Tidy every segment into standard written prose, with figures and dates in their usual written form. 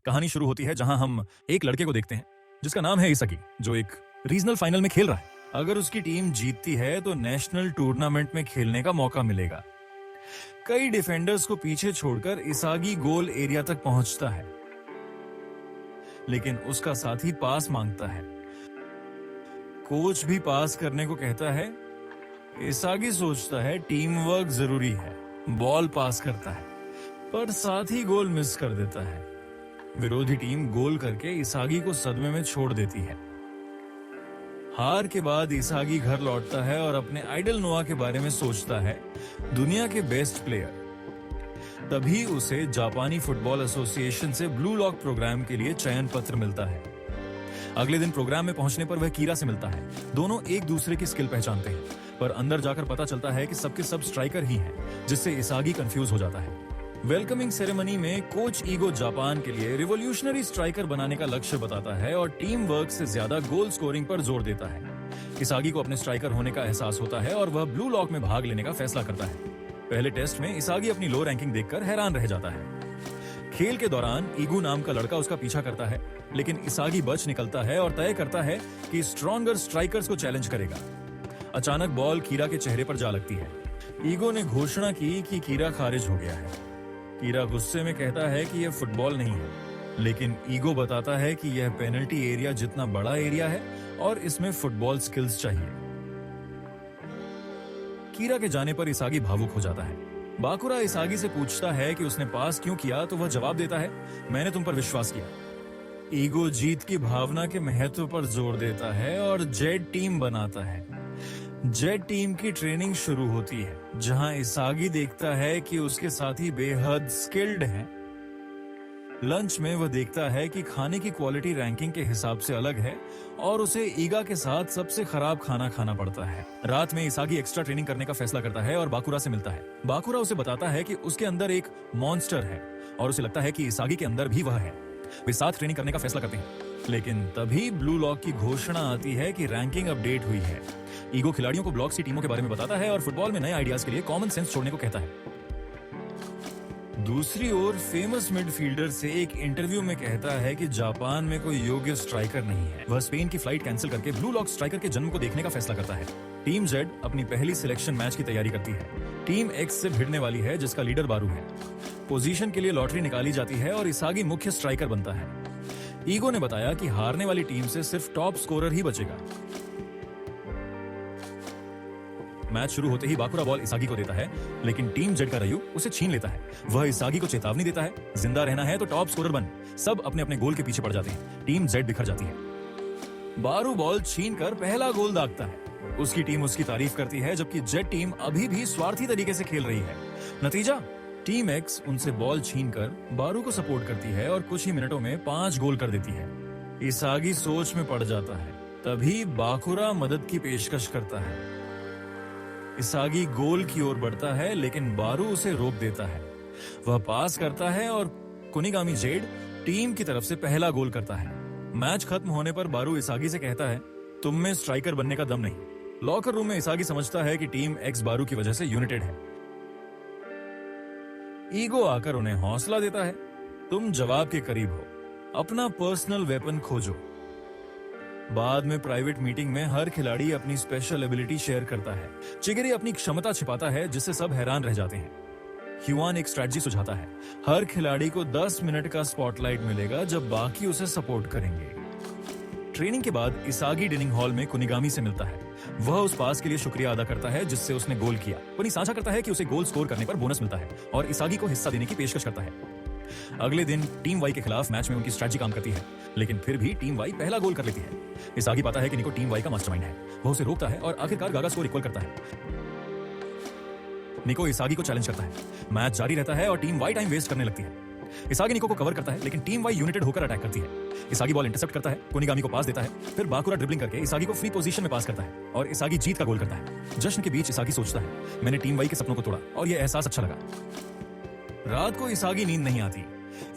कहानी शुरू होती है जहां हम एक लड़के को देखते हैं जिसका नाम है इसागी, जो एक रीजनल फाइनल में खेल रहा है। अगर उसकी टीम जीतती है तो नेशनल टूर्नामेंट में खेलने का मौका मिलेगा। कई डिफेंडर्स को पीछे छोड़कर इसागी गोल एरिया तक पहुंचता है, लेकिन उसका साथी पास मांगता है। कोच भी पास करने को कहता है। इसागी सोचता है टीम वर्क जरूरी है, बॉल पास करता है, पर साथी गोल मिस कर देता है। विरोधी टीम गोल करके इसागी को सदमे में छोड़ देती है। हार के बाद इसागी घर लौटता है और अपने आइडल नोआ के बारे में सोचता है, दुनिया के बेस्ट प्लेयर। तभी उसे जापानी फुटबॉल एसोसिएशन से ब्लू लॉक प्रोग्राम के लिए चयन पत्र मिलता है। अगले दिन प्रोग्राम में पहुंचने पर वह कीरा से मिलता है। दोनों एक दूसरे की स्किल पहचानते हैं, पर अंदर जाकर पता चलता है कि सबके सब स्ट्राइकर ही हैं, जिससे इसागी कंफ्यूज हो जाता है। वेलकमिंग सेरेमनी में कोच ईगो जापान के लिए रिवॉल्यूशनरी स्ट्राइकर बनाने का लक्ष्य बताता है और टीम वर्क से ज्यादा गोल स्कोरिंग पर जोर देता है। इसागी को अपने स्ट्राइकर होने का एहसास होता है और वह ब्लू लॉक में भाग लेने का फैसला करता है। पहले टेस्ट में इसागी अपनी लो रैंकिंग देखकर हैरान रह जाता है। खेल के दौरान ईगू नाम का लड़का उसका पीछा करता है, लेकिन इसागी बच निकलता है और तय करता है कि स्ट्रॉन्गर स्ट्राइकर्स को चैलेंज करेगा। अचानक बॉल कीरा के चेहरे पर जा लगती है। ईगो ने घोषणा की कि कीरा खारिज हो गया है। कीरा गुस्से में कहता है कि यह फुटबॉल नहीं है, लेकिन ईगो बताता है कि यह पेनल्टी एरिया जितना बड़ा एरिया है और इसमें फुटबॉल स्किल्स चाहिए। कीरा के जाने पर इसागी भावुक हो जाता है। बाकुरा इसागी से पूछता है कि उसने पास क्यों किया, तो वह जवाब देता है, मैंने तुम पर विश्वास किया। ईगो जीत की भावना के महत्व पर जोर देता है और जेड टीम बनाता है। जेड टीम की ट्रेनिंग शुरू होती है, जहां इसागी देखता है कि उसके साथी बेहद स्किल्ड हैं। लंच में वह देखता है कि खाने की क्वालिटी रैंकिंग के हिसाब से अलग है और उसे ईगा के साथ सबसे खराब खाना खाना पड़ता है। रात में इसागी एक्स्ट्रा ट्रेनिंग करने का फैसला करता है और बाकुरा से मिलता है। बाकुरा उसे बताता है कि उसके अंदर एक मॉन्स्टर है और उसे लगता है कि इसागी के अंदर भी वह है। वे साथ ट्रेनिंग करने का फैसला करते हैं, लेकिन तभी ब्लू लॉक की घोषणा आती है कि रैंकिंग अपडेट हुई है। ईगो खिलाड़ियों को ब्लॉक्स की टीमों के बारे में बताता है और फुटबॉल में नए आइडियाज के लिए कॉमन सेंस छोड़ने को कहता है। दूसरी ओर फेमस मिडफील्डर से एक इंटरव्यू में कहता है कि जापान में कोई योग्य स्ट्राइकर नहीं है। वह स्पेन की फ्लाइट कैंसिल करके ब्लू लॉक स्ट्राइकर के जन्म को देखने का फैसला करता है। टीम जेड अपनी पहली सिलेक्शन मैच की तैयारी करती है। टीम एक्स से भिड़ने वाली है, जिसका लीडर बारू है। पोजीशन के लिए लॉटरी निकाली जाती है और इसागी मुख्य स्ट्राइकर बनता है। ईगो ने बताया कि हारने वाली टीम से सिर्फ टॉप स्कोरर ही बचेगा। मैच शुरू होते ही बाकुरा बॉल इसागी को देता है, लेकिन टीम जेड का रयू उसे छीन लेता है। वह इसागी को चेतावनी देता है, जिंदा रहना है तो टॉप स्कोरर बन। सब अपने अपने गोल के पीछे पड़ जाते हैं। टीम जेड बिखर जाती है। बारू बॉल छीनकर पहला गोल दागता है। उसकी टीम उसकी तारीफ करती है, जबकि जेड टीम अभी भी स्वार्थी तरीके से खेल रही है। नतीजा, टीम एक्स उनसे बॉल छीनकर बारू को सपोर्ट करती है और कुछ ही मिनटों में 5 गोल कर देती है। इसागी सोच में पड़ जाता है। तभी बाकुरा मदद की पेशकश करता है। इसागी गोल की ओर बढ़ता है, लेकिन बारू उसे रोक देता है। वह पास करता है और कुनिगामी जेड टीम की तरफ से पहला गोल करता है। मैच खत्म होने पर बारू इसागी से कहता है, तुम में स्ट्राइकर बनने का दम नहीं। लॉकर रूम में इसागी समझता है कि टीम एक्स बारू की वजह से यूनाइटेड है। ईगो आकर उन्हें हौसला देता है, तुम जवाब के करीब हो, अपना पर्सनल वेपन खोजो। बाद में प्राइवेट मीटिंग में हर खिलाड़ी अपनी स्पेशल एबिलिटी शेयर करता है। चिगिरी अपनी क्षमता छिपाता है, जिससे सब हैरान रह जाते हैं। ह्यूआन एक स्ट्रेटजी सुझाता है, हर खिलाड़ी को 10 मिनट का स्पॉटलाइट मिलेगा, जब बाकी उसे सपोर्ट करेंगे। ट्रेनिंग के बाद इसागी डिनिंग हॉल में कुनिगामी से मिलता है। वह उस पास के लिए शुक्रिया अदा करता है जिससे उसने गोल किया। कुनी साझा करता है कि उसे गोल स्कोर करने पर बोनस मिलता है और इसागी को हिस्सा देने की पेशकश करता है। अगले दिन टीम वाई के खिलाफ मैच में उनकी स्ट्रेटजी काम करती है, लेकिन फिर भी टीम वाई पहला गोल कर लेती है। इसागी पाता है कि निको टीम वाई का मास्टरमाइंड है। वह उसे रोकता है और आखिरकार गागा स्कोर इक्वल करता है। निको इसागी को चैलेंज करता है। मैच जारी रहता है और टीम वाई टाइम वेस्ट करने लगती है। इसागी निको को कवर करता है, लेकिन टीम वाई यूनाइटेड होकर अटैक करती है। इसागी बॉल इंटरसेप्ट करता है, कुनिगामी को पास देता है, फिर बाकुरा ड्रिबलिंग करके इसागी को फ्री पोजीशन में पास करता है और इसागी जीत का गोल करता है। जश्न के बीच इसागी सोचता है, मैंने टीम वाई के सपनों को तोड़ा और यह एहसास अच्छा लगा। रात को इसागी नींद नहीं आती।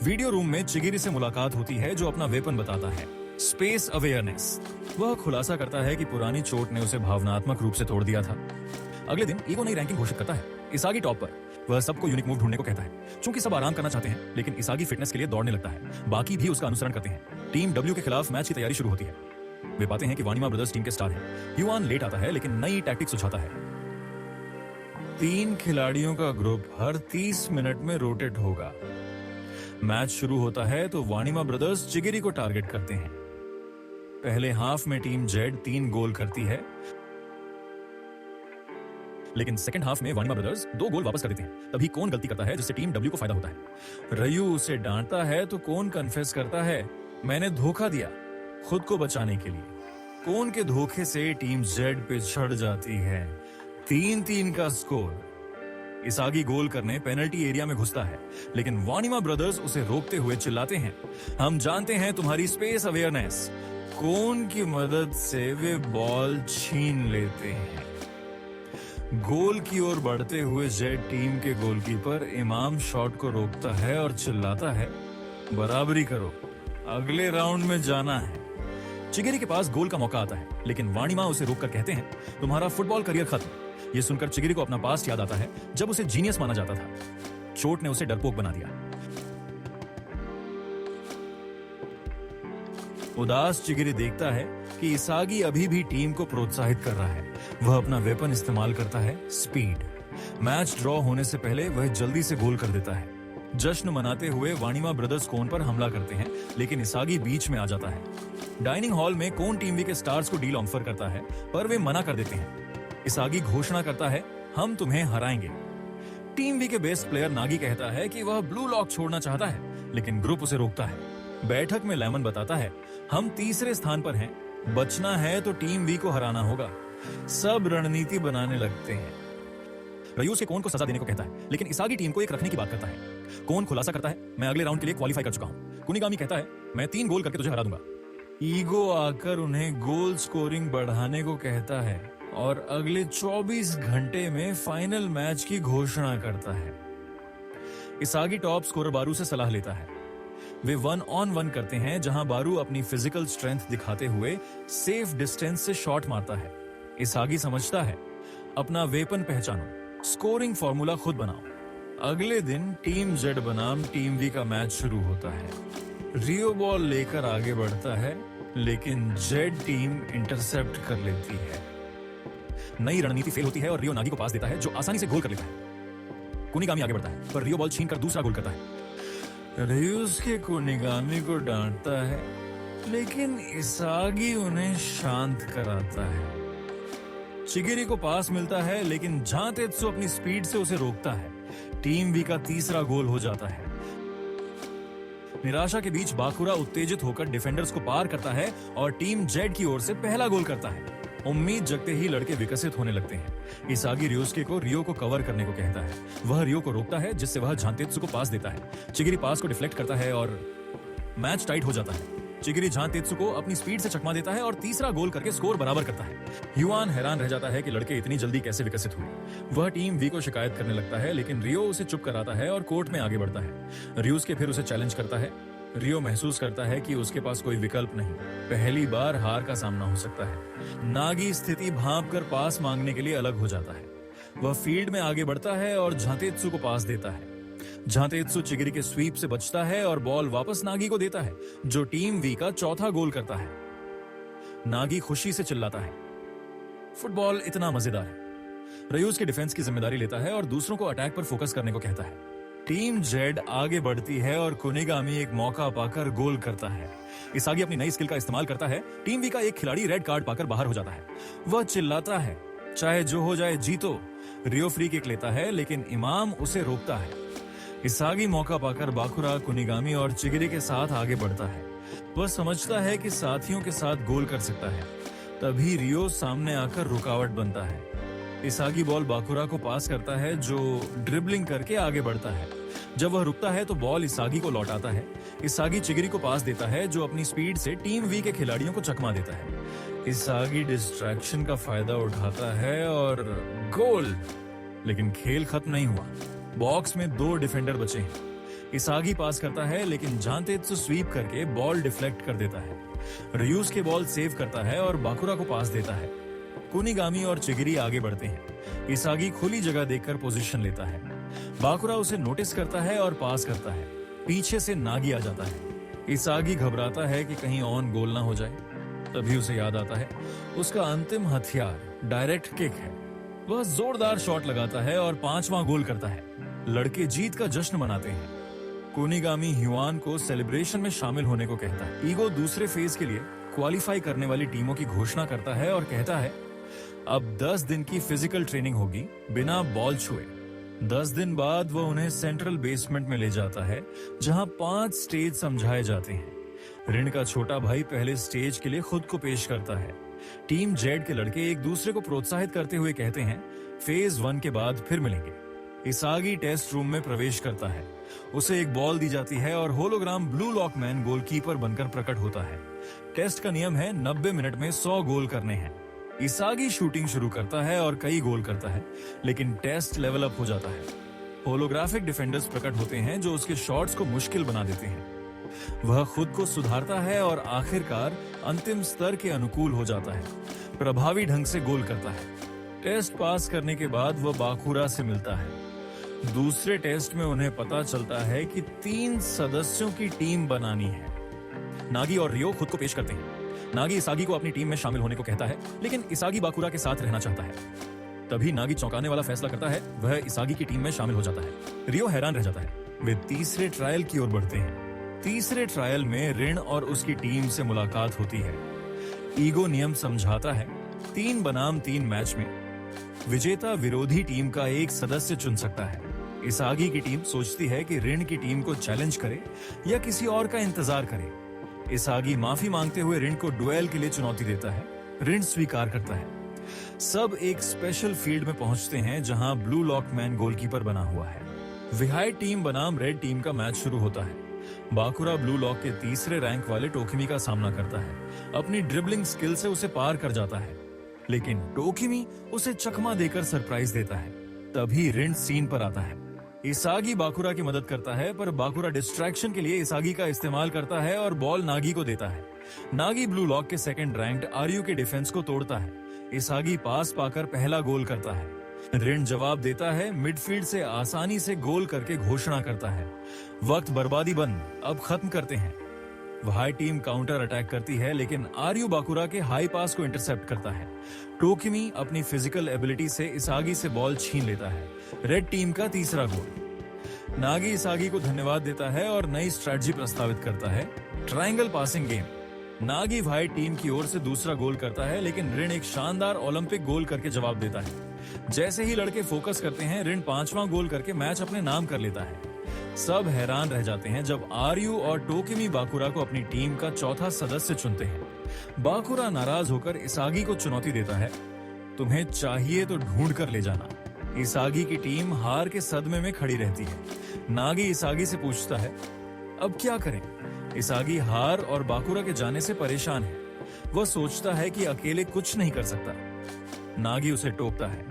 वीडियो रूम में चिगिरी से मुलाकात होती है, जो अपना वेपन बताता है, स्पेस अवेयरनेस। वह खुलासा करता है कि पुरानी चोट ने उसे भावनात्मक रूप से तोड़ दिया था। अगले दिन ईगो नई रैंकिंग घोषित करता है। इसागी टॉप पर, वह सबको यूनिक मूव ढूंढने को कहता है। चूंकि सब आराम करना चाहते हैं, लेकिन इसागी फिटनेस के लिए दौड़ने लगता है। बाकी भी उसका अनुसरण करते हैं। टीम डब्ल्यू के खिलाफ मैच की तैयारी शुरू होती है। वे पाते हैं कि वानिमा ब्रदर्स टीम के स्टार हैं। युआन लेट आता है, लेकिन नई टैक्टिक सुझाता है। 3 खिलाड़ियों का ग्रुप हर 30 मिनट में रोटेट होगा। मैच शुरू होता है तो वानिमा ब्रदर्स चिगिरी को टारगेट करते हैं। पहले हाफ में टीम जेड 3 गोल करती है, लेकिन सेकंड हाफ में वानिमा ब्रदर्स 2 गोल वापस कर देते हैं। तभी कौन गलती करता है, जिससे टीम डब्ल्यू को फायदा होता है। रयू उसे डांटता है तो कौन कन्फेस करता है, मैंने धोखा दिया खुद को बचाने के लिए। कौन के धोखे से टीम जेड पे चढ़ जाती है। 3-3 का स्कोर। इसागी गोल करने पेनल्टी एरिया में घुसता है, लेकिन वानिमा ब्रदर्स उसे रोकते हुए चिल्लाते हैं, हम जानते हैं तुम्हारी स्पेस अवेयरनेस। कौन की मदद से वे बॉल छीन लेते हैं। गोल की ओर बढ़ते हुए जेड टीम के गोलकीपर इमाम शॉट को रोकता है और चिल्लाता है, बराबरी करो, अगले राउंड में जाना है। चिगिरी के पास गोल का मौका आता है, लेकिन वानिमा उसे रोककर कहते हैं, तुम्हारा फुटबॉल करियर खत्म। ये सुनकर चिगिरी को अपना पास्ट याद आता है, जब उसे जीनियस माना जाता था। चोट ने उसे डरपोक बना दिया। उदास चिगिरी देखता है कि इसागी अभी भी टीम को प्रोत्साहित कर रहा है। वह अपना वेपन इस्तेमाल करता है, स्पीड। मैच ड्रॉ होने से पहले वह जल्दी से गोल कर देता है। जश्न मनाते हुए वानिमा ब्रदर्स कोन पर हमला करते हैं, लेकिन इसागी बीच में आ जाता है। डाइनिंग हॉल में कोन टीम वी के स्टार्स को डील ऑफर करता है, पर वे मना कर देते हैं। इसागी घोषणा करता है, हम तुम्हें हराएंगे। टीम वी के बेस्ट प्लेयर नागी कहता है कि वह ब्लू लॉक छोड़ना चाहता है, लेकिन ग्रुप उसे रोकता है। बैठक में लेमन बताता है, हम तीसरे स्थान पर हैं, बचना है तो टीम वी को हराना होगा। सब रणनीति बनाने लगते हैं। रयूस के कोन को सजा देने को कहता है, लेकिन इसागी टीम को एक रखने की बात करता है। कोन खुलासा करता है, मैं अगले राउंड के लिए क्वालिफाई कर चुका हूं। कुनिगामी कहता है, मैं 3 गोल करके तुझे हरा दूंगा। ईगो आकर उन्हें गोल स्कोरिंग बढ़ाने को कहता है और अगले 24 घंटे में फाइनल मैच की घोषणा करता है। इसागी टॉप स्कोरर बारू से सलाह लेता है। वे 1-on-1 करते हैं, जहां बारू अपनी फिजिकल स्ट्रेंथ दिखाते हुए सेफ डिस्टेंस से शॉट मारता है। इसागी समझता है, अपना वेपन पहचानो, स्कोरिंग फॉर्मूला खुद बनाओ। अगले दिन टीम जेड बनाम टीम वी का मैच शुरू होता है। रियो बॉल लेकर आगे बढ़ता है, लेकिन जेड टीम इंटरसेप्ट कर लेती है। नई रणनीति फेल होती है और रियो नागी को पास देता है, जो आसानी से गोल कर लेता है। कुनिगामी आगे बढ़ता है, पर रियो बॉल छीनकर दूसरा गोल करता है। रियोस के कुनिगामी को डांटता है, लेकिन इसागी उन्हें शांत कराता है। चिगिरी को पास मिलता है, लेकिन झांतेत्सु अपनी स्पीड से उसे रोकता है। टीम वी का तीसरा गोल हो जाता है। निराशा के बीच बाकुरा उत्तेजित होकर डिफेंडर्स को पार करता है और टीम जेड की ओर से पहला गोल करता है। उम्मीद जगते ही लड़के विकसित होने लगते हैं। इसागी रियोस्के को रियो को कवर करने को कहता है। वह रियो को रोकता है, जिससे वह झांतेत्सु को पास देता है। चिगिरी पास को डिफ्लेक्ट करता है और मैच टाइट हो जाता है। चिगिरी झांतेत्सु को अपनी स्पीड से चकमा देता है और तीसरा गोल करके स्कोर बराबर करता है। युआन हैरान रह जाता है कि लड़के इतनी जल्दी कैसे विकसित हुए। वह टीम वी को शिकायत करने लगता है, लेकिन रियो उसे चुप कराता है और कोर्ट में आगे बढ़ता है। रियोस्के फिर उसे चैलेंज करता है। रियो महसूस करता है कि उसके पास कोई विकल्प नहीं, पहली बार हार का सामना हो सकता है। नागी स्थिति भांपकर पास मांगने के लिए अलग हो जाता है। वह फील्ड में आगे बढ़ता है और झांतेत्सु को पास देता है। झांतेत्सु चिगिरी के स्वीप से बचता है और बॉल वापस नागी को देता है, जो टीम वी का चौथा गोल करता है। नागी खुशी से चिल्लाता है, फुटबॉल इतना मजेदार है। रयूस के डिफेंस की जिम्मेदारी लेता है और दूसरों को अटैक पर फोकस करने को कहता है। टीम जेड आगे बढ़ती है और कुनिगामी एक मौका पाकर गोल करता है। इसागी अपनी नई स्किल का इस्तेमाल करता है। टीम वी का एक खिलाड़ी रेड कार्ड पाकर बाहर हो जाता है। वह चिल्लाता है, चाहे जो हो जाए जीतो। रियो फ्री किक लेता है, लेकिन इमाम उसे रोकता है। इसागी मौका पाकर बाकुरा, कुनिगामी और चिगिरी के साथ आगे बढ़ता है। वह समझता है कि साथियों के साथ गोल कर सकता है। तभी रियो सामने आकर रुकावट बनता है। इसागी बॉल बाकुरा को पास करता है, जो ड्रिबलिंग करके आगे बढ़ता है। जब वह रुकता है तो बॉल इसागी को लौटाता है। इसागी चिगिरी को पास देता है, जो अपनी स्पीड से टीम वी के खिलाड़ियों को चकमा देता है। इसागी डिस्ट्रैक्शन का फायदा उठाता है और गोल। लेकिन खेल खत्म नहीं हुआ। बॉक्स में 2 डिफेंडर बचे हैं। इसागी पास करता है, लेकिन झांतेत्सु स्वीप करके बॉल डिफ्लेक्ट कर देता है। रियूस के बॉल सेव करता है और बाकुरा को पास देता है। कुनिगामी और चिगिरी आगे बढ़ते हैं। इसागी खुली जगह देखकर पोजीशन लेता है। बाकुरा उसे नोटिस करता है और पास करता है। पीछे से नागी आ जाता है। इसागी घबराता है कि कहीं ऑन गोल ना हो जाए। तभी उसे याद आता है उसका अंतिम हथियार डायरेक्ट किक है। वह जोरदार शॉट लगाता है और 5वां गोल करता है। लड़के जीत का जश्न मनाते हैं। कुनिगामी ह्यूआन को सेलिब्रेशन में शामिल होने को कहता है। ईगो दूसरे फेज के लिए क्वालिफाई करने वाली टीमों की घोषणा करता है और कहता है अब 10 दिन की फिजिकल ट्रेनिंग होगी बिना बॉल छुए। 10 दिन बाद वह उन्हें सेंट्रल बेसमेंट में ले जाता है जहां 5 स्टेज समझाए जाते हैं। ऋण का छोटा भाई पहले स्टेज के लिए खुद को पेश करता है। टीम जेड के लड़के एक दूसरे को प्रोत्साहित करते हुए कहते हैं फेज 1 के बाद फिर मिलेंगे। इसागी टेस्ट रूम में प्रवेश करता है। उसे एक बॉल दी जाती है और होलोग्राम ब्लू लॉकमैन गोलकीपर बनकर प्रकट होता है। टेस्ट का नियम है 90 मिनट में 100 गोल करने हैं। इसागी शूटिंग शुरू करता है और कई गोल करता है, लेकिन टेस्ट लेवल अप हो जाता है। होलोग्राफिक डिफेंडर्स प्रकट होते हैं जो उसके शॉट्स को मुश्किल बना देते हैं। वह खुद को सुधारता है और आखिरकार अंतिम स्तर के अनुकूल हो जाता है। प्रभावी ढंग से गोल करता है। टेस्ट पास करने के बाद वह बाकुरा से मिलता है। दूसरे टेस्ट में उन्हें पता चलता है कि 3 सदस्यों की टीम बनानी है। नागी और रियो खुद को पेश करते हैं। नागी इसागी को अपनी टीम में शामिल होने को कहता है, लेकिन इसागी बाकुरा के साथ रहना चाहता है। तभी नागी चौंकाने वाला फैसला करता है, वह इसागी की टीम में शामिल हो जाता है। रियो हैरान रह जाता है। वे तीसरे ट्रायल की ओर बढ़ते हैं। तीसरे ट्रायल में ऋण और उसकी टीम से मुलाकात होती है। ईगो नियम समझाता है 3 बनाम 3 मैच में विजेता विरोधी टीम का एक सदस्य चुन सकता है। इसागी की टीम सोचती है कि ऋण की टीम को चैलेंज करे या किसी और का इंतजार करे। इसागी माफी मांगते हुए ऋण को डुएल के लिए चुनौती देता है। ऋण स्वीकार करता है। सब एक स्पेशल फील्ड में पहुंचते हैं जहां ब्लू लॉकमैन गोलकीपर बना हुआ है। विहाई टीम बनाम रेड टीम का मैच शुरू होता है। बाकुरा ब्लू लॉक के तीसरे रैंक वाले टोकिमी का सामना करता है। अपनी ड्रिबलिंग स्किल से उसे पार कर जाता है, लेकिन टोकिमी उसे चकमा देकर सरप्राइज देता है। तभी ऋण सीन पर आता है। इसागी बाकुरा की मदद करता है, पर बाकुरा डिस्ट्रैक्शन के लिए इसागी का इस्तेमाल करता है और बॉल नागी को देता है। नागी ब्लू लॉक के सेकंड रैंक्ड आर्यू के डिफेंस को तोड़ता है। इसागी पास पाकर पहला गोल करता है। ऋण जवाब देता है, मिडफील्ड से आसानी से गोल करके घोषणा करता है, वक्त बर्बादी बंद, अब खत्म करते हैं। वहाई टीम काउंटर अटैक करती है, लेकिन आर्यू बाकुरा के हाई पास को इंटरसेप्ट करता है। टोकिमी अपनी फिजिकल एबिलिटी से इसागी से बॉल छीन लेता है। रेड टीम का तीसरा गोल। नागी इसागी को धन्यवाद देता है और नई स्ट्रेटजी प्रस्तावित करता है, triangle passing game. Nagi white team की ओर से दूसरा गोल करता है, लेकिन ऋण एक शानदार ओलंपिक गोल करके जवाब देता है। जैसे ही लड़के फोकस करते हैं, ऋण 5वां गोल करके मैच अपने नाम कर लेता है। सब हैरान रह जाते हैं जब आर्यू और टोकिमी बाकुरा को अपनी टीम का चौथा सदस्य चुनते हैं। बाकुरा नाराज होकर इसागी को चुनौती देता है, तुम्हें चाहिए तो ढूंढ कर ले जाना। इसागी की टीम हार के सदमे में खड़ी रहती है। नागी इसागी से पूछता है, अब क्या करें? इसागी हार और बाकुरा के जाने से परेशान है। वह सोचता है कि अकेले कुछ नहीं कर सकता। नागी उसे टोकता है,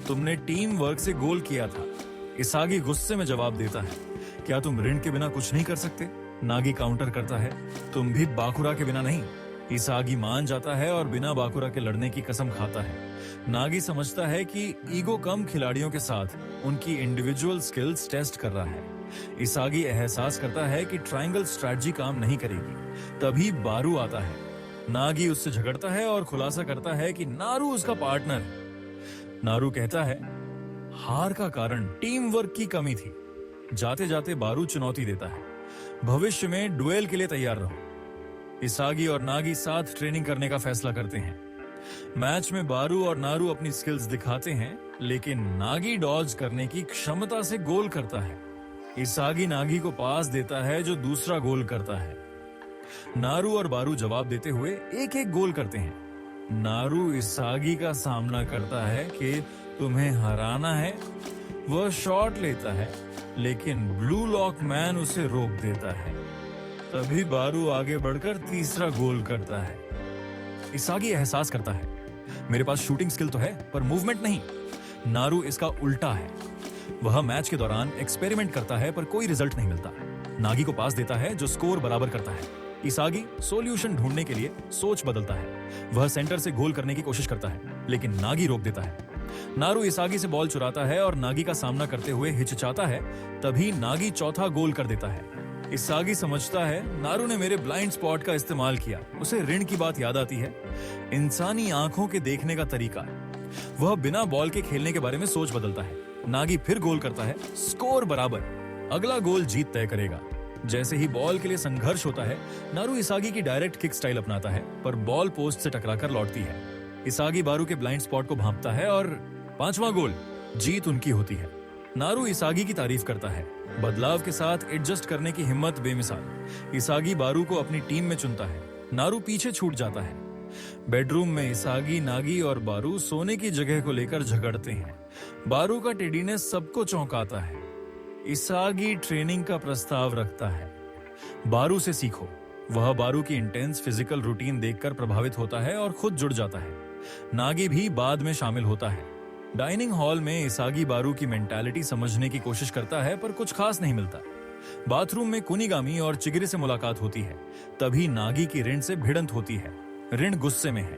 तुमने टीम वर्क से गोल किया था। इसागी गुस्से में जवाब देता है, क्या तुम ऋण के बिना कुछ नहीं कर सकते? नागी काउंटर करता है, तुम भी बाकुरा के बिना नहीं। इसागी मान जाता है और बिना बाकुरा के लड़ने की कसम खाता है। नागी समझता है कि ईगो कम खिलाड़ियों के साथ उनकी इंडिविजुअल स्किल्स टेस्ट कर रहा है। इसागी एहसास करता है कि ट्रायंगल स्ट्रेटजी काम नहीं करेगी। तभी बारू आता है। नागी उससे झगड़ता है और खुलासा करता है कि नारू उसका पार्टनर है। नारू कहता है, हार का कारण टीम वर्क की कमी थी। जाते जाते बारू चुनौती देता है, भविष्य में डुएल के लिए तैयार रहो। इसागी और नागी साथ ट्रेनिंग करने का फैसला करते हैं। मैच में बारू और नारू अपनी स्किल्स दिखाते हैं, लेकिन नागी डॉज करने की क्षमता से गोल करता है। इसागी नागी को पास देता है जो दूसरा गोल करता है। नारू और बारू जवाब देते हुए एक एक गोल करते हैं। नारू इसागी का सामना करता है कि तुम्हें हराना है। वह शॉट लेता है, लेकिन ब्लू लॉक मैन उसे रोक देता है। तभी बारू आगे बढ़कर तीसरा गोल करता है। इसागी एहसास करता है, मेरे पास शूटिंग स्किल तो है, पर मूवमेंट नहीं। नारू इसका उल्टा है। वह मैच के दौरान एक्सपेरिमेंट करता है, पर कोई रिजल्ट नहीं मिलता। नागी को पास देता है जो स्कोर बराबर करता है। इसागी सॉल्यूशन ढूंढने के लिए सोच बदलता है। वह सेंटर से गोल करने की कोशिश करता है, लेकिन नागी रोक देता है। नारू इसागी से बॉल चुराता है और नागी का सामना करते हुए हिचकिचाता है। तभी नागी चौथा गोल कर देता है। इसागी समझता है नारू ने मेरे ब्लाइंड स्पॉट का इस्तेमाल किया। उसे ऋण की बात याद आती है, इंसानी आंखों के देखने का तरीका। वह बिना बॉल के खेलने के बारे में सोच बदलता है। नागी फिर गोल करता है, स्कोर बराबर। अगला गोल जीत तय करेगा। जैसे ही बॉल के लिए संघर्ष होता है, नारू इसागी की डायरेक्ट किक स्टाइल अपनाता है, पर बॉल पोस्ट से टकराकर लौटती है। इसागी बारू के ब्लाइंड स्पॉट को भांपता है और 5वां गोल, जीत उनकी होती है। नारू इसागी की तारीफ करता है। बदलाव के साथ एडजस्ट करने की हिम्मत बेमिसाल। इसागी बारू को अपनी टीम में चुनता है। नारू पीछे छूट जाता है। बेडरूम में इसागी, नागी और बारू सोने की जगह को लेकर झगड़ते हैं। बारू का टेडीनेस सबको चौंकाता है। इसागी ट्रेनिंग का प्रस्ताव रखता है। बारू से सीखो। वह बारू की इंटेंस फिजिकल रूटीन देखकर प्रभावित होता है और खुद जुड़ जाता है। नागी भी बाद में शामिल होता है। डाइनिंग हॉल में इसागी बारू की मेंटालिटी समझने की कोशिश करता है, पर कुछ खास नहीं मिलता। बाथरूम में कुनिगामी और चिगिरी से मुलाकात होती है। तभी नागी की ऋण से भिड़ंत होती है। ऋण गुस्से में है।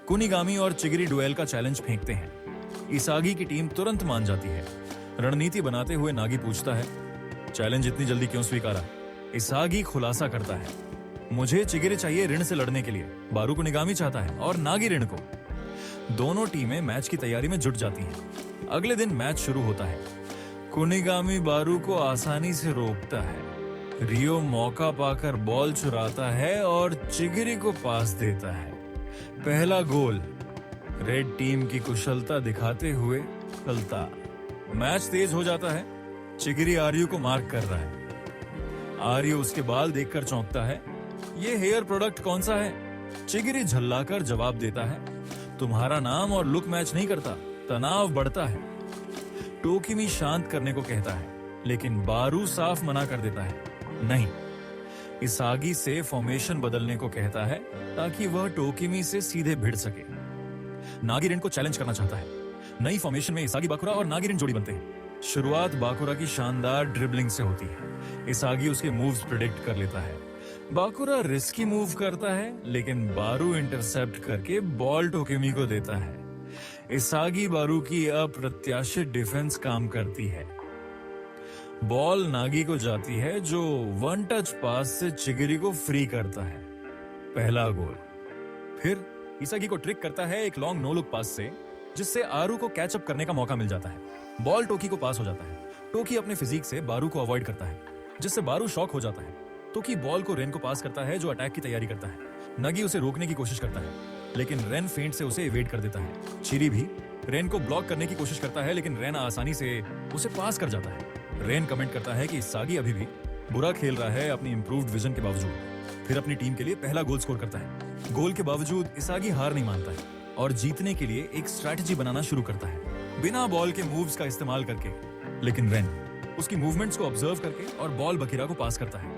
कुनिगामी और चिगिरी डुएल का चैलेंज फेंकते हैं। इसागी की टीम तुरंत मान जाती है। रणनीति बनाते हुए नागी पूछता है, चैलेंज इतनी जल्दी क्यों स्वीकारा? इसागी खुलासा करता है, मुझे चिगिरी चाहिए ऋण से लड़ने के लिए। बारू को निगामी चाहता है और नागी ऋण को। दोनों टीमें मैच की तैयारी में जुट जाती हैं। अगले दिन मैच शुरू होता है। कुनिगामी बारू को आसानी से रोकता है। रियो मौका पाकर बॉल चुराता है और चिगिरी को पास देता है। पहला गोल, रेड टीम की कुशलता दिखाते हुए चलता। मैच तेज हो जाता है। चिगिरी आर्यू को मार्क कर रहा है। आर्यू उसके बाल देखकर चौंकता है। ये हेयर प्रोडक्ट कौन सा है? चिगिरी झल्लाकर जवाब देता है, तुम्हारा नाम और लुक मैच नहीं करता। तनाव बढ़ता है। टोकिमी शांत करने को कहता है, लेकिन बारू साफ मना कर देता है, नहीं। इसागी से फॉर्मेशन बदलने को कहता है ताकि वह टोकिमी से सीधे भिड़ सके। नागी ऋण को चैलेंज करना चाहता है। नई फॉर्मेशन में इसागी बाकुरा और नागी ऋण जोड़ी बनते हैं। शुरुआत बाकुरा की शानदार ड्रिबलिंग से होती है। इसागी उसके मूव्स प्रिडिक्ट कर लेता है। बाकुरा रिस्की मूव करता है, लेकिन बारू इंटरसेप्ट करके बॉल टोकिमी को देता है। इसागी बारू की अप्रत्याशित डिफेंस काम करती है। बॉल नागी को जाती है, जो वन टच पास से चिगिरी को फ्री करता है। पहला गोल। फिर इसागी को ट्रिक करता है एक लॉन्ग नो लुक पास से, जिससे आरू को कैचअप करने का मौका मिल जाता है। बॉल टोकी को पास हो जाता है। टोकी अपने फिजिक से बारू को अवॉइड करता है, जिससे बारू शॉक हो जाता है। टोकी बॉल को रेन को पास करता है, जो अटैक की तैयारी करता है। नगी उसे रोकने की कोशिश करता है, लेकिन रेन फेंट से उसे इवेड कर देता है। चिरी भी रेन को ब्लॉक करने की कोशिश करता है, लेकिन रेन आसानी से उसे पास कर जाता है। रेन कमेंट करता है कि इसागी अभी भी बुरा खेल रहा है अपनी इंप्रूव्ड विजन के बावजूद। फिर अपनी टीम के लिए पहला गोल स्कोर करता है। गोल के बावजूद इसागी हार नहीं मानता है और जीतने के लिए एक स्ट्रैटेजी बनाना शुरू करता है, बिना बॉल के मूव्स का इस्तेमाल करके। लेकिन रेन उसकी मूवमेंट्स को ऑब्जर्व करके और बॉल बकीरा को पास करता है।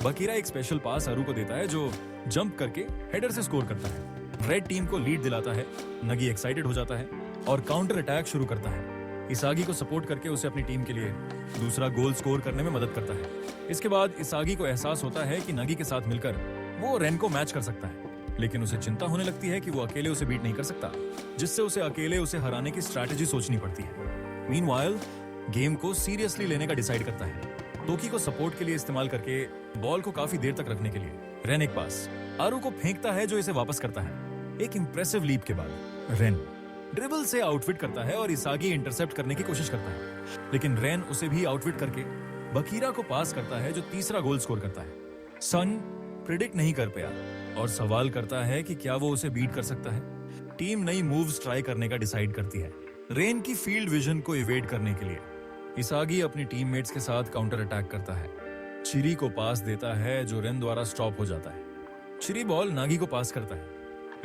बकीरा एक स्पेशल पास आरू को देता है, जो जंप करके हेडर से स्कोर करता है। रेड टीम को लीड दिलाता है। नगी एक्साइटेड हो जाता है और काउंटर अटैक शुरू करता है। इसागी को सपोर्ट करके उसे अपनी टीम के लिए दूसरा गोल स्कोर करने में मदद करता है। इसके बाद इसागी को एहसास होता है कि नगी के साथ मिलकर वो रेन को मैच कर सकता है, लेकिन उसे चिंता होने लगती है कि वो अकेले उसे बीट नहीं कर सकता, जिससे उसे अकेले उसे हराने की स्ट्रैटेजी सोचनी पड़ती है। मीनवाइल गेम को सीरियसली लेने का डिसाइड करता है। टोकी को सपोर्ट के लिए इस्तेमाल करके बॉल को काफी देर तक रखने के लिए रेन एक पास आरू को फेंकता है, जो इसे वापस करता है। एक इंप्रेसिव लीप के बाद रेन ड्रिबल से आउटफिट करता है और इसागी इंटरसेप्ट करने की कोशिश करता है, लेकिन रेन उसे भी आउटफिट करके बकीरा को पास करता है, जो तीसरा गोल स्कोर करता है। सन प्रिडिक्ट नहीं कर पाया और सवाल करता है कि क्या वो उसे बीट कर सकता है। टीम नई मूव्स ट्राई करने का डिसाइड करती है, रेन की फील्ड विजन को इवेड करने के लिए। इसागी अपनी टीममेट्स के साथ काउंटर अटैक करता है। चिरी को पास देता है, जो रेन द्वारा स्टॉप हो जाता है। चिरी बॉल नागी को पास करता है,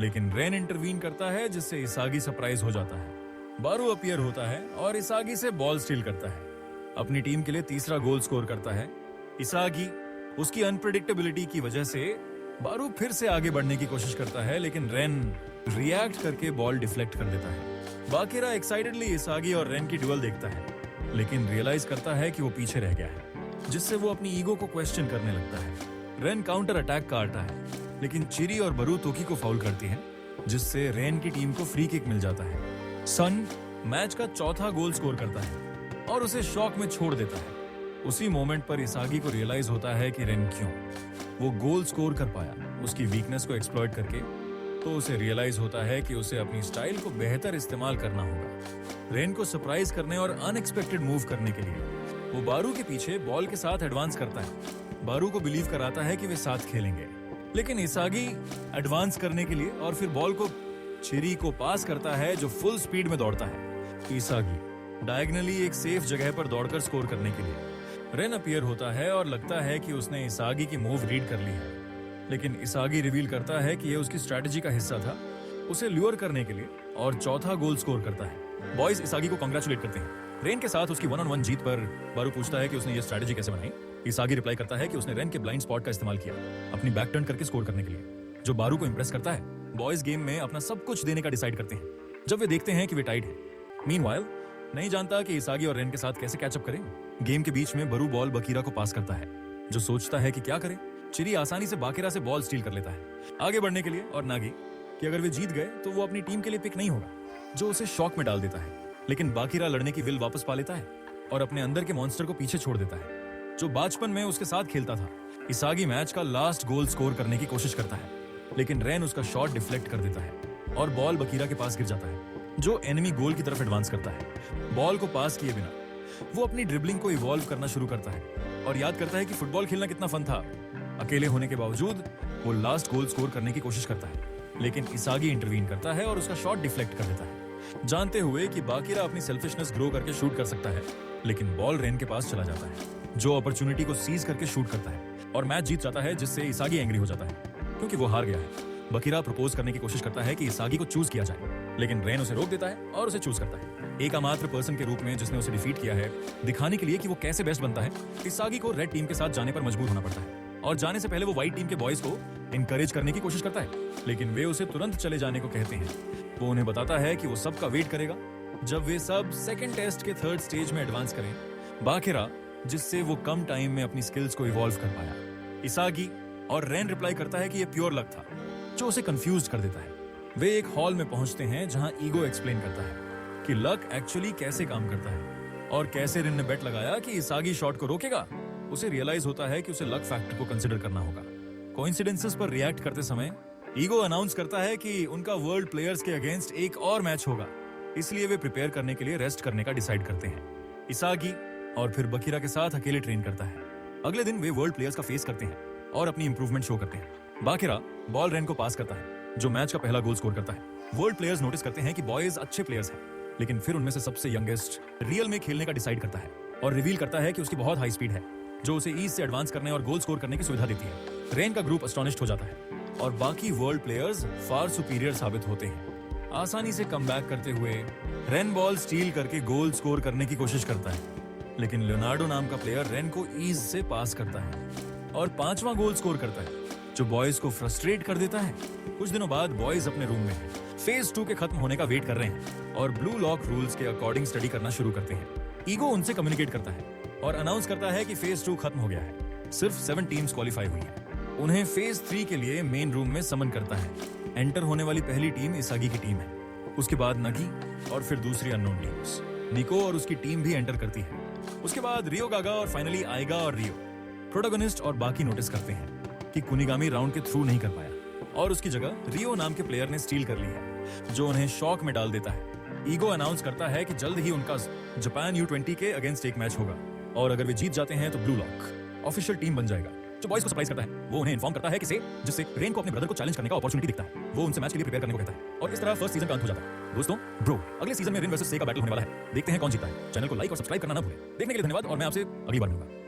लेकिन रेन इंटरवीन करता है, जिससे इसागी सरप्राइज हो जाता है। बारू अपीयर होता है और इसागी से बॉल स्टील करता है। अपनी टीम के लिए तीसरा गोल स्कोर करता है। इसागी उसकी अनप्रेडिक्टेबिलिटी की वजह से बारू फिर से आगे बढ़ने की कोशिश करता है, लेकिन रेन रिएक्ट करके बॉल डिफ्लेक्ट कर देता है। बाकीरा एक्साइटेडली इसागी और रेन की ड्यूल देखता है, लेकिन रियलाइज करता है कि वो पीछे रह गया है, जिससे वो अपनी ईगो को क्वेश्चन करने लगता है। रेन काउंटर अटैक काटता है, लेकिन चिरी और बारू टोकी को फाउल करती है, जिससे रेन की टीम को फ्री किक मिल जाता है। सन मैच का चौथा गोल स्कोर करता है और उसे शॉक में छोड़ देता है। उसी मोमेंट पर इसागी को रियलाइज होता है कि रेन क्यों वो गोल स्कोर कर पाया, उसकी वीकनेस को एक्सप्लॉइट करके। तो उसे रियलाइज होता है कि उसे अपनी स्टाइल को बेहतर इस्तेमाल करना होगा। रेन को सरप्राइज करने और अनएक्सपेक्टेड मूव करने के लिए वो बारू के पीछे बॉल के साथ एडवांस करता है। बारू को बिलीव कराता है कि वे साथ खेलेंगे, लेकिन इसागी एडवांस करने के लिए और फिर बॉल को चिरी को पास करता है जो फुल स्पीड में दौड़ता है। इसागी डायगनली एक सेफ जगह पर दौड़कर स्कोर करने के लिए रेन अपीयर होता है और लगता है कि उसने इसागी की मूव रीड कर ली है, लेकिन इसागी रिवील करता है कि यह उसकी स्ट्रेटजी का हिस्सा था, उसे ल्योर करने के लिए, और चौथा गोल स्कोर करता है। बॉयज इसागी को कांग्रेचुलेट करते हैं। रेन के साथ उसकी 1-on-1 जीत पर बारू पूछता है कि उसने ये स्ट्रेटजी कैसे बनाई। इसागी रिप्लाई करता है कि उसने रेन के ब्लाइंड स्पॉट का इस्तेमाल किया अपनी बैक टर्न करके स्कोर करने के लिए, जो बारू को इंप्रेस करता है। बॉयज गेम में अपना सब कुछ देने का डिसाइड करते हैं जब वे देखते हैं कि वे टाइड है। मीनवाइल नहीं जानता कि इसागी और रेन के साथ कैसे कैचअप करें। गेम के बीच में बारू बॉल बकीरा को पास करता है, जो सोचता है कि क्या करे। चिरी आसानी से बाकिरा से बॉल स्टील कर लेता है आगे बढ़ने के लिए, और नागी कि अगर वे जीत गए तो वो अपनी टीम के लिए पिक नहीं होगा, जो उसे शॉक में डाल देता है। लेकिन बाकिरा लड़ने की विल वापस पा लेता है और अपने अंदर के मॉन्स्टर को पीछे छोड़ देता है, जो बचपन में उसके साथ खेलता था। इसागी मैच का लास्ट गोल स्कोर करने की कोशिश करता है, लेकिन रेन उसका शॉट डिफ्लेक्ट कर देता है और बॉल बकीरा के पास गिर जाता है, जो एनिमी गोल की तरफ एडवांस करता है। बॉल को पास किए बिना वो अपनी ड्रिबलिंग को इवॉल्व करना शुरू करता है और याद करता है कि फुटबॉल खेलना कितना फन था। अकेले होने के बावजूद वो लास्ट गोल स्कोर करने की कोशिश करता है, लेकिन इसागी इंटरवीन करता है और उसका शॉट डिफ्लेक्ट कर देता है, जानते हुए कि बाकिरा अपनी सेल्फिशनेस ग्रो करके शूट कर सकता है। लेकिन बॉल रेन के पास चला जाता है, जो अपॉर्चुनिटी को सीज करके शूट करता है और मैच जीत जाता है, जिससे इसागी एंग्री हो जाता है क्योंकि वो हार गया है। बकीरा प्रपोज करने की कोशिश करता है कि इसागी को चूज किया जाए, लेकिन रेन उसे रोक देता है और उसे चूज करता है। एकमात्र पर्सन के रूप में जिसने उसे डिफीट किया है, दिखाने के लिए कि वो कैसे बेस्ट बनता है, इसागी को रेड टीम के साथ जाने पर मजबूर होना पड़ता है और जाने से पहले वो व्हाइट टीम के बॉयज को इनकरेज करने की कोशिश करता है, लेकिन वे उसे तुरंत चले जाने को कहते हैं। वो उन्हें बताता है कि वो सबका वेट करेगा जब वे सब सेकंड टेस्ट के थर्ड स्टेज में एडवांस करें। बाकिरा जिससे वो कम टाइम में अपनी स्किल्स को इवॉल्व कर पाया। इसागी और रेन रिप्लाई करता है कि ये प्योर लक था, जो उसे कंफ्यूज कर देता है। वे एक हॉल में पहुंचते हैं जहां ईगो एक्सप्लेन करता है कि लक एक्चुअली कैसे काम करता है और कैसे रेन ने बेट लगाया कि इसागी शॉट को रोकेगा। उसे रियलाइज होता है कि उसे लक फैक्टर को कंसिडर करना होगा। कोइंसिडेंसेस पर रिएक्ट करते समय ईगो अनाउंस करता है कि उनका वर्ल्ड प्लेयर्स के अगेंस्ट एक और मैच होगा, इसलिए वे प्रिपेयर करने के लिए रेस्ट करने का डिसाइड करते हैं। इसागी और फिर बकीरा के साथ अकेले ट्रेन करता है। अगले दिन वे वर्ल्ड प्लेयर्स का फेस करते हैं और अपनी इंप्रूवमेंट शो करते हैं। बाकिरा बॉल रेन को पास करता है, जो मैच का पहला गोल स्कोर करता है। वर्ल्ड प्लेयर्स नोटिस करते हैं कि बॉयज अच्छे प्लेयर्स हैं, लेकिन फिर उनमें से सबसे यंगेस्ट रियल में खेलने का डिसाइड करता है और रिवील करता है कि उसकी बहुत हाई स्पीड है, जो उसे ईज से एडवांस करने और गोल स्कोर करने की सुविधा देती है। रेन का ग्रुप एस्टोनिश्ड हो जाता है और बाकी वर्ल्ड प्लेयर्स फार सुपीरियर साबित होते हैं। आसानी से कमबैक करते हुए रेन बॉल स्टील करके गोल स्कोर करने की कोशिश करता है, लेकिन लियोनार्डो नाम का प्लेयर रेन को ईज से पास करता है और पांचवा गोल स्कोर करता है, जो बॉयज को फ्रस्ट्रेट कर देता है। कुछ दिनों बाद बॉयज अपने रूम में फेज 2 के खत्म होने का वेट कर रहे हैं और ब्लू लॉक रूल्स के अकॉर्डिंग स्टडी करना शुरू करते हैं। ईगो उनसे कम्युनिकेट करता है और अनाउंस करता है कि फेज 2 खत्म हो गया है, सिर्फ 7 टीम्स क्वालिफाई हुई हैं। उन्हें फेज 3 के लिए मेन रूम में समन करता है। एंटर होने वाली पहली टीम इसागी की टीम है, उसके बाद नगी और फिर दूसरी अननोन टीम्स। निको और उसकी टीम भी एंटर करती है। उसके बाद रियो गागा और फाइनली आएगा और रियो। प्रोटोगनिस्ट और बाकी नोटिस करते हैं कि कुनिगामी राउंड के थ्रू नहीं कर पाया और उसकी जगह रियो नाम के प्लेयर ने स्टील कर ली है, जो उन्हें शॉक में डाल देता है। ईगो अनाउंस करता है कि जल्द ही उनका जापान U20 के अगेंस्ट एक मैच होगा और अगर वे जीत जाते हैं तो ब्लू लॉक ऑफिशियल टीम बन जाएगा, जो बॉयज को सरप्राइज करता है। वो उन्हें इन्फॉर्म करता है कि जिससे रेन को अपने ब्रदर को चैलेंज करने का अपॉर्चुनिटी दिखता है। वो उनसे मैच के लिए प्रिपेयर करने को कहता है और इस तरह फर्स्ट सीजन का अंत हो जाता है। दोस्तों अगले सीजन में रेन वर्सेस से का बैटल होने वाला है। देखते हैं कौन जीतता है। चैनल को लाइक और सब्सक्राइब करना ना भूलें। देखने के लिए धन्यवाद और मैं आपसे अगली बार मिलूंगा।